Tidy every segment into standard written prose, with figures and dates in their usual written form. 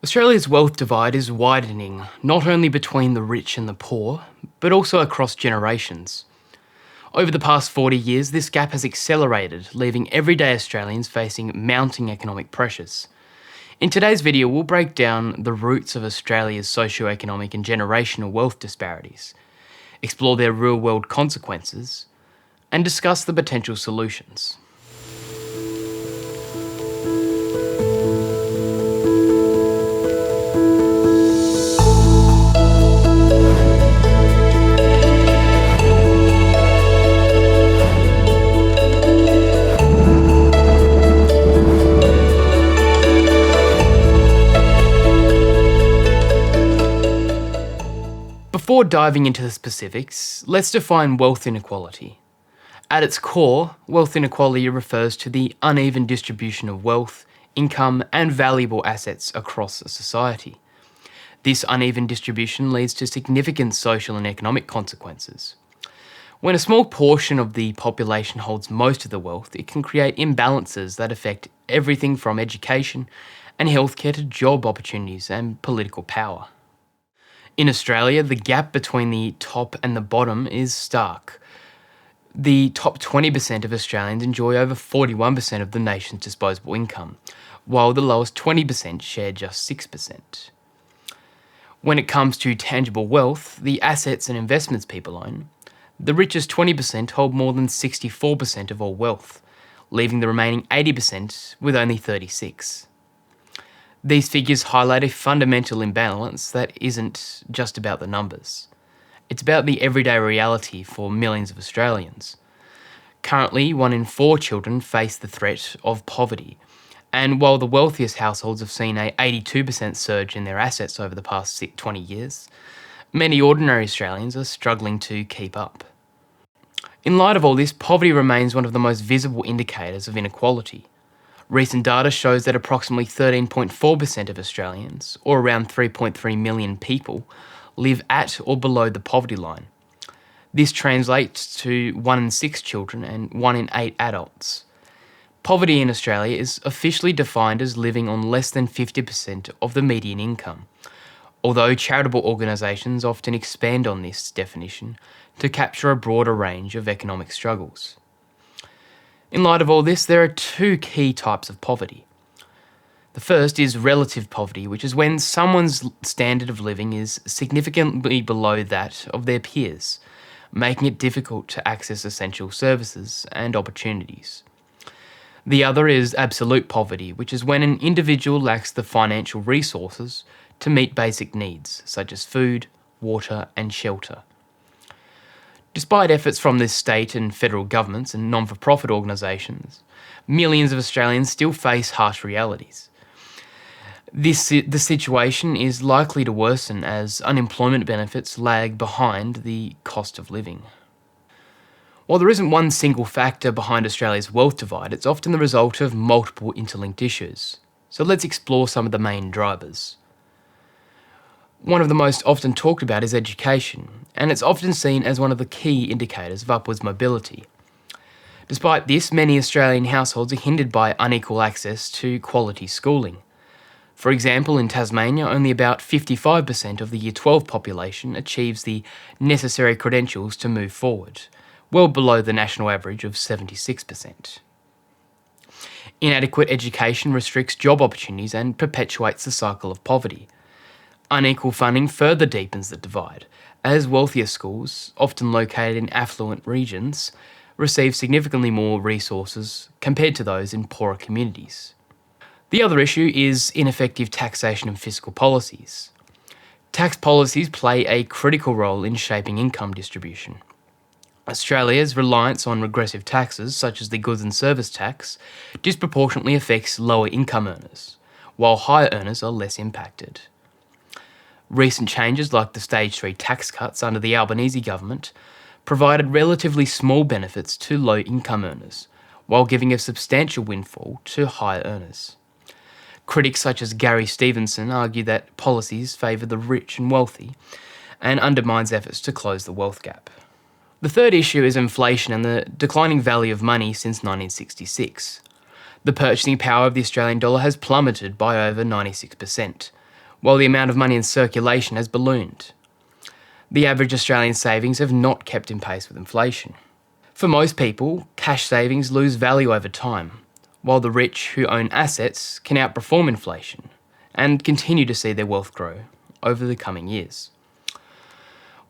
Australia's wealth divide is widening, not only between the rich and the poor, but also across generations. Over the past 40 years, this gap has accelerated, leaving everyday Australians facing mounting economic pressures. In today's video, we'll break down the roots of Australia's socio-economic and generational wealth disparities, explore their real-world consequences, and discuss the potential solutions. Before diving into the specifics, let's define wealth inequality. At its core, wealth inequality refers to the uneven distribution of wealth, income, and valuable assets across a society. This uneven distribution leads to significant social and economic consequences. When a small portion of the population holds most of the wealth, it can create imbalances that affect everything from education and healthcare to job opportunities and political power. In Australia, the gap between the top and the bottom is stark. The top 20% of Australians enjoy over 41% of the nation's disposable income, while the lowest 20% share just 6%. When it comes to tangible wealth, the assets and investments people own, the richest 20% hold more than 64% of all wealth, leaving the remaining 80% with only 36%. These figures highlight a fundamental imbalance that isn't just about the numbers. It's about the everyday reality for millions of Australians. Currently, 1 in 4 children face the threat of poverty, and while the wealthiest households have seen an 82% surge in their assets over the past 20 years, many ordinary Australians are struggling to keep up. In light of all this, poverty remains one of the most visible indicators of inequality. Recent data shows that approximately 13.4% of Australians, or around 3.3 million people, live at or below the poverty line. This translates to 1 in 6 children and 1 in 8 adults. Poverty in Australia is officially defined as living on less than 50% of the median income, although charitable organisations often expand on this definition to capture a broader range of economic struggles. In light of all this, there are 2 key types of poverty. The first is relative poverty, which is when someone's standard of living is significantly below that of their peers, making it difficult to access essential services and opportunities. The other is absolute poverty, which is when an individual lacks the financial resources to meet basic needs, such as food, water, and shelter. Despite efforts from the state and federal governments and non-for-profit organisations, millions of Australians still face harsh realities. The situation is likely to worsen as unemployment benefits lag behind the cost of living. While there isn't one single factor behind Australia's wealth divide, it's often the result of multiple interlinked issues. So let's explore some of the main drivers. One of the most often talked about is education, and it's often seen as one of the key indicators of upwards mobility. Despite this, many Australian households are hindered by unequal access to quality schooling. For example, in Tasmania, only about 55% of the Year 12 population achieves the necessary credentials to move forward, well below the national average of 76%. Inadequate education restricts job opportunities and perpetuates the cycle of poverty. Unequal funding further deepens the divide, as wealthier schools, often located in affluent regions, receive significantly more resources compared to those in poorer communities. The other issue is ineffective taxation and fiscal policies. Tax policies play a critical role in shaping income distribution. Australia's reliance on regressive taxes, such as the goods and service tax, disproportionately affects lower income earners, while higher earners are less impacted. Recent changes like the Stage 3 tax cuts under the Albanese government provided relatively small benefits to low-income earners, while giving a substantial windfall to higher earners. Critics such as Gary Stevenson argue that policies favour the rich and wealthy and undermines efforts to close the wealth gap. The third issue is inflation and the declining value of money since 1966. The purchasing power of the Australian dollar has plummeted by over 96%, while the amount of money in circulation has ballooned. The average Australian savings have not kept in pace with inflation. For most people, cash savings lose value over time, while the rich who own assets can outperform inflation and continue to see their wealth grow over the coming years.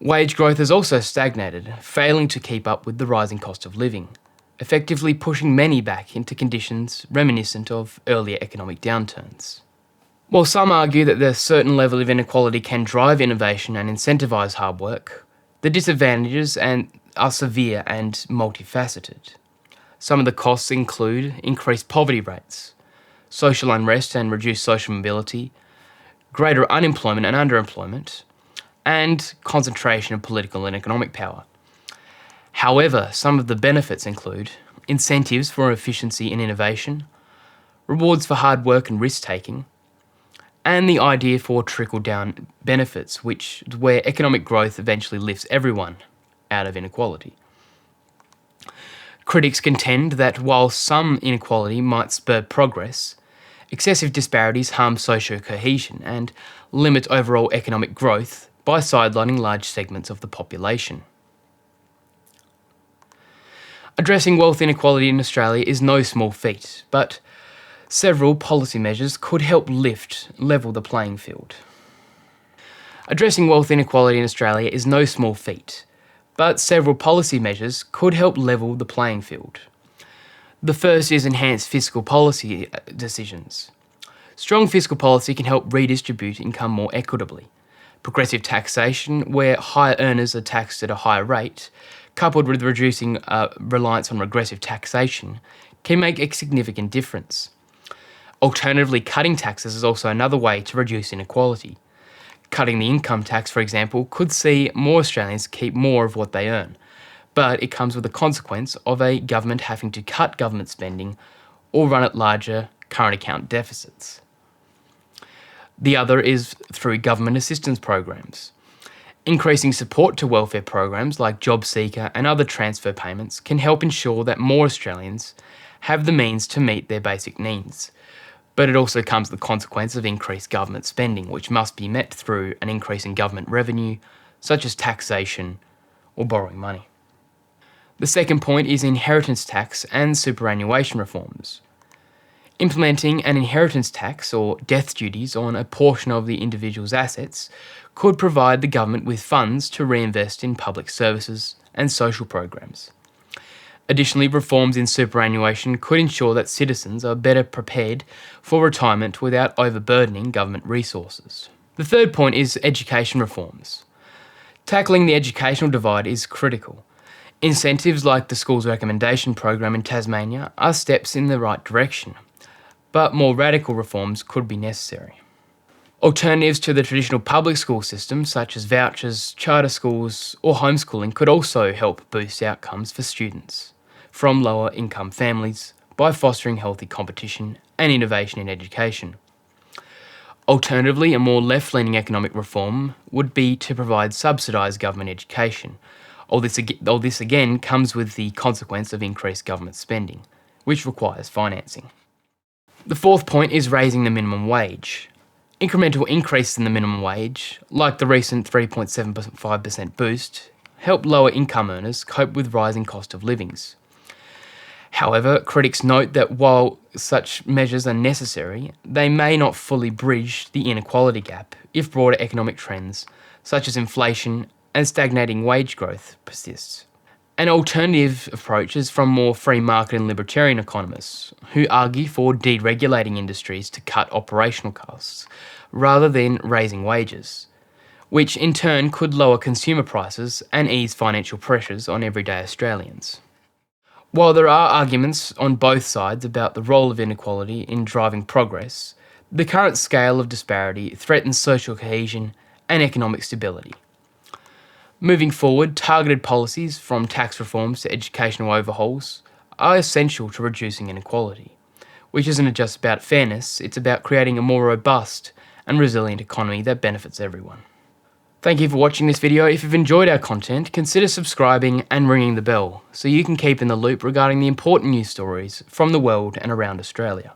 Wage growth has also stagnated, failing to keep up with the rising cost of living, effectively pushing many back into conditions reminiscent of earlier economic downturns. While some argue that a certain level of inequality can drive innovation and incentivise hard work, the disadvantages are severe and multifaceted. Some of the costs include increased poverty rates, social unrest and reduced social mobility, greater unemployment and underemployment, and concentration of political and economic power. However, some of the benefits include incentives for efficiency and innovation, rewards for hard work and risk-taking, and the idea for trickle-down benefits, where economic growth eventually lifts everyone out of inequality. Critics contend that while some inequality might spur progress, excessive disparities harm social cohesion and limit overall economic growth by sidelining large segments of the population. Addressing wealth inequality in Australia is no small feat, but several policy measures could help level the playing field. Addressing wealth inequality in Australia is no small feat, but several policy measures could help level the playing field. The first is enhanced fiscal policy decisions. Strong fiscal policy can help redistribute income more equitably. Progressive taxation, where higher earners are taxed at a higher rate, coupled with reducing reliance on regressive taxation, can make a significant difference. Alternatively, cutting taxes is also another way to reduce inequality. Cutting the income tax, for example, could see more Australians keep more of what they earn, but it comes with the consequence of a government having to cut government spending or run at larger current account deficits. The other is through government assistance programs. Increasing support to welfare programs like JobSeeker and other transfer payments can help ensure that more Australians have the means to meet their basic needs. But it also comes with the consequence of increased government spending, which must be met through an increase in government revenue, such as taxation or borrowing money. The second point is inheritance tax and superannuation reforms. Implementing an inheritance tax or death duties on a portion of the individual's assets could provide the government with funds to reinvest in public services and social programs. Additionally, reforms in superannuation could ensure that citizens are better prepared for retirement without overburdening government resources. The third point is education reforms. Tackling the educational divide is critical. Incentives like the Schools Recommendation Program in Tasmania are steps in the right direction, but more radical reforms could be necessary. Alternatives to the traditional public school system, such as vouchers, charter schools, or homeschooling, could also help boost outcomes for students from lower income families by fostering healthy competition and innovation in education. Alternatively, a more left-leaning economic reform would be to provide subsidised government education. All this again comes with the consequence of increased government spending, which requires financing. The fourth point is raising the minimum wage. Incremental increase in the minimum wage, like the recent 3.75% boost, help lower income earners cope with rising cost of livings. However, critics note that while such measures are necessary, they may not fully bridge the inequality gap if broader economic trends, such as inflation and stagnating wage growth, persists. An alternative approach is from more free market and libertarian economists, who argue for deregulating industries to cut operational costs, rather than raising wages, which in turn could lower consumer prices and ease financial pressures on everyday Australians. While there are arguments on both sides about the role of inequality in driving progress, the current scale of disparity threatens social cohesion and economic stability. Moving forward, targeted policies, from tax reforms to educational overhauls, are essential to reducing inequality, which isn't just about fairness, it's about creating a more robust and resilient economy that benefits everyone. Thank you for watching this video. If you've enjoyed our content, consider subscribing and ringing the bell so you can keep in the loop regarding the important news stories from the world and around Australia.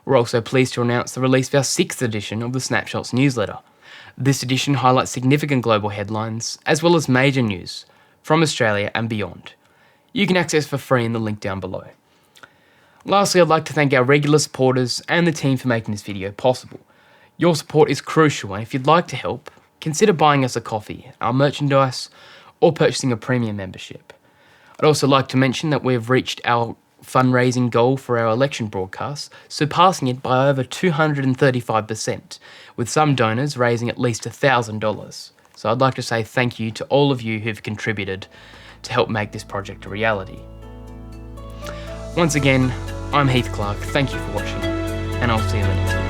We're also pleased to announce the release of our 6th edition of the Snapshots newsletter. This edition highlights significant global headlines, as well as major news from Australia and beyond. You can access for free in the link down below. Lastly, I'd like to thank our regular supporters and the team for making this video possible. Your support is crucial, and if you'd like to help, consider buying us a coffee, our merchandise, or purchasing a premium membership. I'd also like to mention that we've reached our fundraising goal for our election broadcast, surpassing it by over 235%, with some donors raising at least $1,000. So I'd like to say thank you to all of you who've contributed to help make this project a reality. Once again, I'm Heath Clark, thank you for watching, and I'll see you in the next one.